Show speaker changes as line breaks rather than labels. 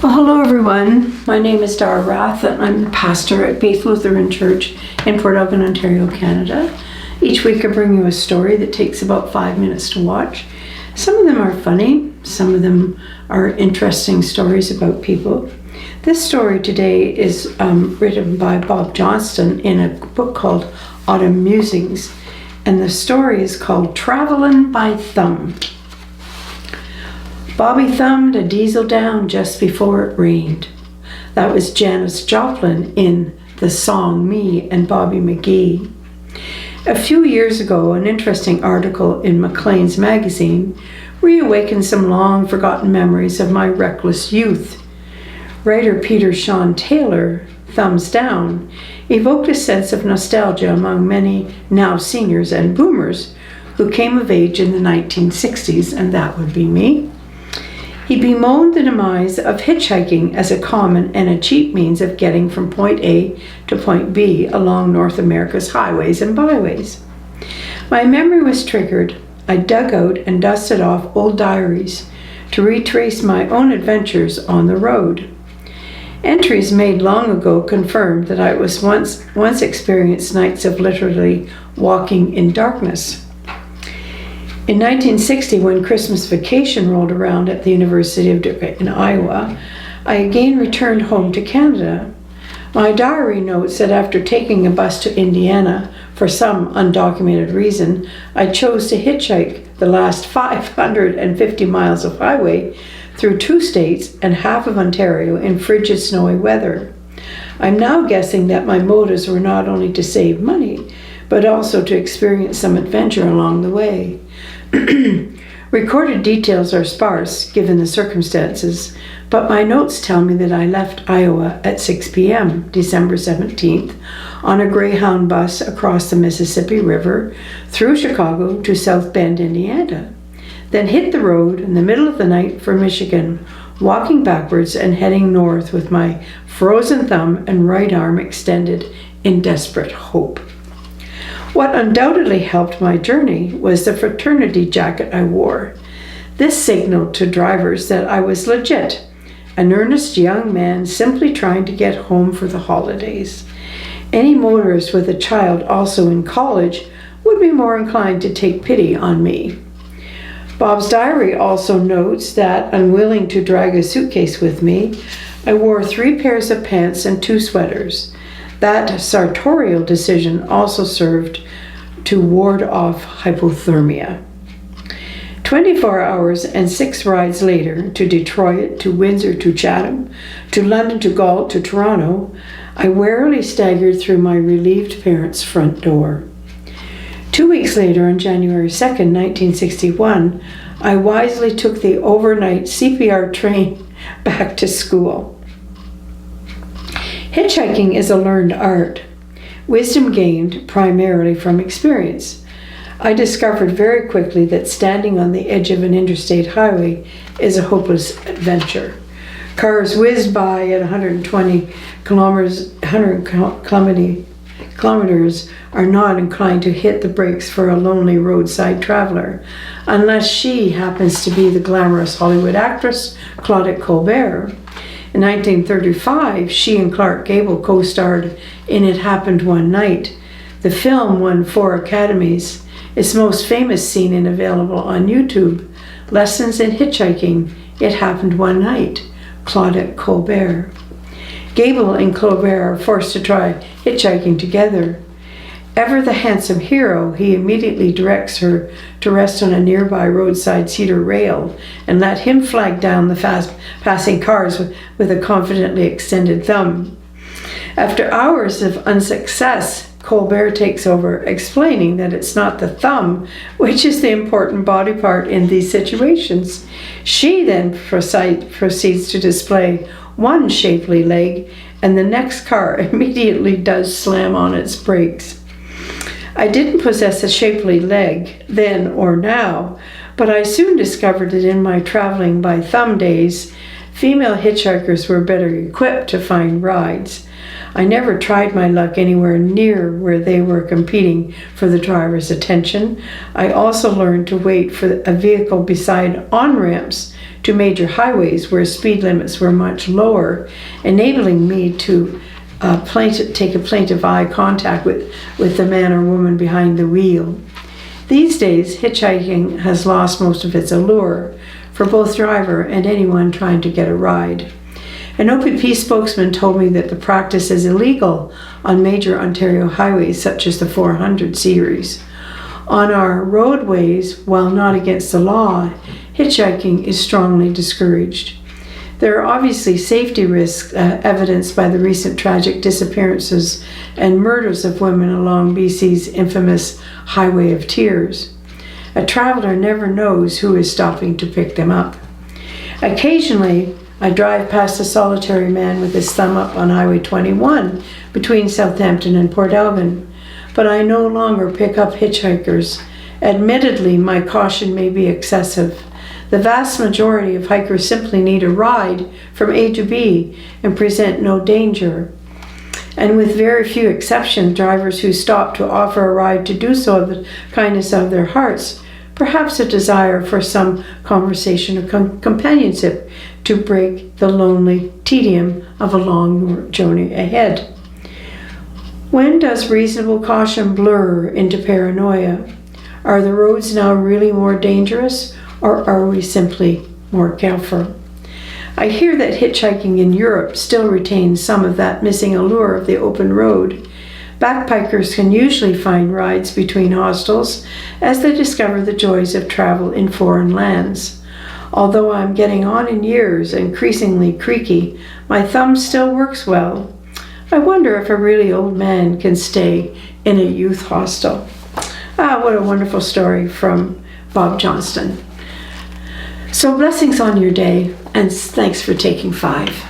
Well, hello everyone. My name is Dara Rath and I'm the pastor at Faith Lutheran Church in Port Elgin, Ontario, Canada. Each week I bring you a story that takes about 5 minutes to watch. Some of them are funny, some of them are interesting stories about people. This story today is written by Bob Johnstone in a book called Autumn Musings, and the story is called Travelin' by Thumb. Bobby thumbed a diesel down just before it rained. That was Janis Joplin in the song Me and Bobby McGee. A few years ago, an interesting article in Maclean's magazine reawakened some long-forgotten memories of my reckless youth. Writer Peter Sean Taylor, Thumbs Down, evoked a sense of nostalgia among many now seniors and boomers who came of age in the 1960s, and that would be me. He bemoaned the demise of hitchhiking as a common and a cheap means of getting from point A to point B along North America's highways and byways. My memory was triggered. I dug out and dusted off old diaries to retrace my own adventures on the road. Entries made long ago confirmed that I was once experienced nights of literally walking in darkness. In 1960, when Christmas vacation rolled around at the University in Iowa, I again returned home to Canada. My diary notes that after taking a bus to Indiana, for some undocumented reason, I chose to hitchhike the last 550 miles of highway through 2 states and half of Ontario in frigid, snowy weather. I'm now guessing that my motives were not only to save money, but also to experience some adventure along the way. Recorded details are sparse, given the circumstances, but my notes tell me that I left Iowa at 6 p.m., December 17th, on a Greyhound bus across the Mississippi River through Chicago to South Bend, Indiana, then hit the road in the middle of the night for Michigan, walking backwards and heading north with my frozen thumb and right arm extended in desperate hope. What undoubtedly helped my journey was the fraternity jacket I wore. This signaled to drivers that I was legit, an earnest young man simply trying to get home for the holidays. Any motorist with a child also in college would be more inclined to take pity on me. Bob's diary also notes that, unwilling to drag a suitcase with me, I wore 3 pairs of pants and 2 sweaters. That sartorial decision also served to ward off hypothermia. 24 hours and 6 rides later, to Detroit, to Windsor, to Chatham, to London, to Galt, to Toronto, I warily staggered through my relieved parents' front door. 2 weeks later, on January 2nd, 1961, I wisely took the overnight CPR train back to school. Hitchhiking is a learned art, wisdom gained primarily from experience. I discovered very quickly that standing on the edge of an interstate highway is a hopeless adventure. Cars whizzed by at 100 kilometers are not inclined to hit the brakes for a lonely roadside traveler, unless she happens to be the glamorous Hollywood actress Claudette Colbert. In 1935, she and Clark Gable co-starred in It Happened One Night. The film won 4 Academies. Its most famous scene is available on YouTube. Lessons in Hitchhiking, It Happened One Night, Claudette Colbert. Gable and Colbert are forced to try hitchhiking together. Ever the handsome hero, he immediately directs her to rest on a nearby roadside cedar rail and let him flag down the fast-passing cars with a confidently extended thumb. After hours of unsuccess, Colbert takes over, explaining that it's not the thumb which is the important body part in these situations. She then proceeds to display one shapely leg, and the next car immediately does slam on its brakes. I didn't possess a shapely leg then or now, but I soon discovered that in my traveling by thumb days, female hitchhikers were better equipped to find rides. I never tried my luck anywhere near where they were competing for the driver's attention. I also learned to wait for a vehicle beside on-ramps to major highways where speed limits were much lower, enabling me to take a plaintive eye contact with the man or woman behind the wheel. These days, hitchhiking has lost most of its allure for both driver and anyone trying to get a ride. An OPP spokesman told me that the practice is illegal on major Ontario highways such as the 400 series. On our roadways, while not against the law, hitchhiking is strongly discouraged. There are obviously safety risks evidenced by the recent tragic disappearances and murders of women along BC's infamous Highway of Tears. A traveler never knows who is stopping to pick them up. Occasionally, I drive past a solitary man with his thumb up on Highway 21 between Southampton and Port Elgin, but I no longer pick up hitchhikers. Admittedly, my caution may be excessive. The vast majority of hikers simply need a ride from A to B and present no danger. And with very few exceptions, drivers who stop to offer a ride to do so of the kindness of their hearts, perhaps a desire for some conversation or companionship to break the lonely tedium of a long journey ahead. When does reasonable caution blur into paranoia? Are the roads now really more dangerous, or are we simply more careful? I hear that hitchhiking in Europe still retains some of that missing allure of the open road. Backpackers can usually find rides between hostels as they discover the joys of travel in foreign lands. Although I'm getting on in years, increasingly creaky, my thumb still works well. I wonder if a really old man can stay in a youth hostel. What a wonderful story from Bob Johnstone. So blessings on your day, and thanks for taking 5.